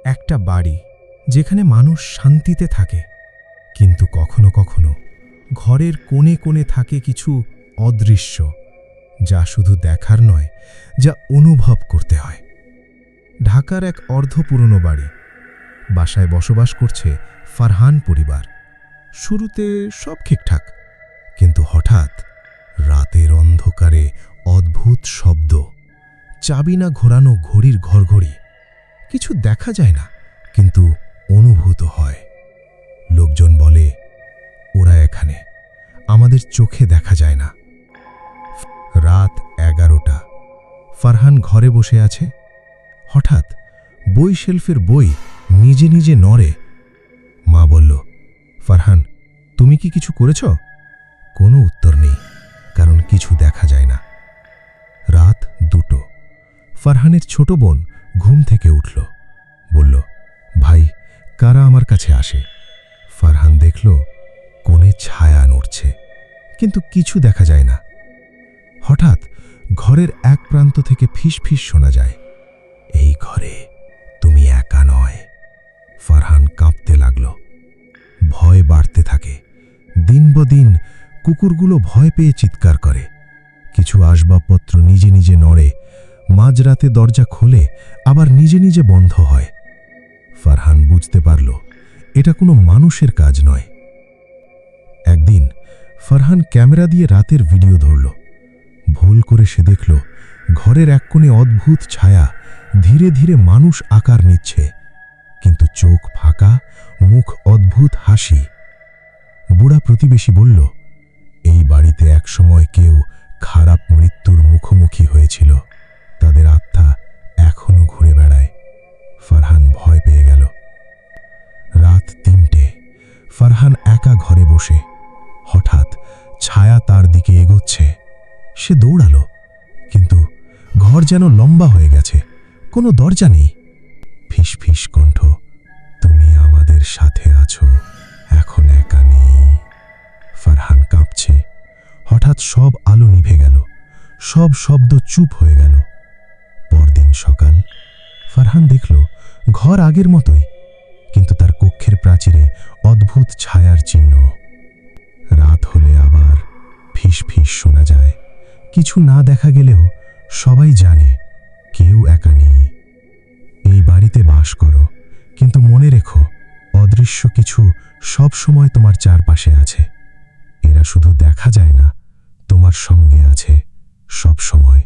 একটা বাড়ি যেখানে মানুষ শান্তিতে থাকে, কিন্তু কখনো কখনো ঘরের কোণে কোণে থাকে কিছু অদৃশ্য, যা শুধু দেখার নয়, যা অনুভব করতে হয়। ঢাকার এক অর্ধপুরনো বাড়ি, বাসায় বসবাস করছে ফারহান পরিবার। শুরুতে সব ঠিকঠাক, কিন্তু হঠাৎ রাতের অন্ধকারে অদ্ভুত শব্দ, চাবি না ঘোরানো ঘড়ির ঘড়ঘড়ি। কিছু দেখা যায় না, কিন্তু অনুভূত হয়। লোকজন বলে, ওরা এখানে, আমাদের চোখে দেখা যায় না। রাত 11টা, ফারহান ঘরে বসে আছে। হঠাৎ বই শেলফের বই নিজে নিজে নড়ে। মা বলল, ফারহান, তুমি কি কিছু করেছ? কোনো উত্তর নেই, কারণ কিছু দেখা যায় না। রাত 2টো, ফারহানের ছোট বোন ঘুম থেকে উঠল, বলল, ভাই, কারা আমার কাছে আসে? ফারহান দেখল কোণে ছায়া নড়ছে, কিন্তু কিছু দেখা যায় না। হঠাৎ ঘরের এক প্রান্ত থেকে ফিস ফিস শোনা যায়, এই ঘরে তুমি একা নয়। ফারহান কাঁপতে লাগল। ভয় বাড়তে থাকে। দিন কুকুরগুলো ভয় পেয়ে চিৎকার করে। কিছু আসবাবপত্র নিজে নিজে নড়ে। মাঝরাতে দরজা খোলে, আবার নিজে নিজে বন্ধ হয়। ফারহান বুঝতে পারল এটা কোনো মানুষের কাজ নয়। একদিন ফারহান ক্যামেরা দিয়ে রাতের ভিডিও ধরল। ভুল করে সে দেখল ঘরের এক কোণে অদ্ভুত ছায়া ধীরে ধীরে মানুষ আকার নিচ্ছে, কিন্তু চোখ ফাঁকা, মুখ অদ্ভুত হাসি। বুড়া প্রতিবেশী বলল, এই বাড়িতে একসময় কেউ খারাপ মৃত্যুর মুখোমুখি হয়েছিল, তাদের আত্মা এখনো ঘুরে বেড়ায়। ফারহান ভয় পেয়ে গেল। রাত 3টে, ফারহান একা ঘরে বসে। হঠাৎ ছায়া তার দিকে এগোচ্ছে। সে দৌড়ালো, কিন্তু ঘর যেন লম্বা হয়ে গেছে, কোনো দরজা নেই। ফিস ফিস কণ্ঠ, তুমি আমাদের সাথে আছো, এখন একা নেই। ফারহান কাঁপছে। হঠাৎ সব আলো নিভে গেল, সব শব্দ চুপ হয়ে গেল। পরদিন সকাল, ফারহান দেখল ঘর আগের মতোই, কিন্তু তার কক্ষের প্রাচীরে অদ্ভুত ছায়ার চিহ্ন। রাত হলে আবার ফিস ফিস শোনা যায়। কিছু না দেখা গেলেও সবাই জানে কেউ একা নেই। এই বাড়িতে বাস করো, কিন্তু মনে রেখো, অদৃশ্য কিছু সব সময় তোমার চারপাশে আছে। এরা শুধু দেখা যায় না, তোমার সঙ্গে আছে সব সময়।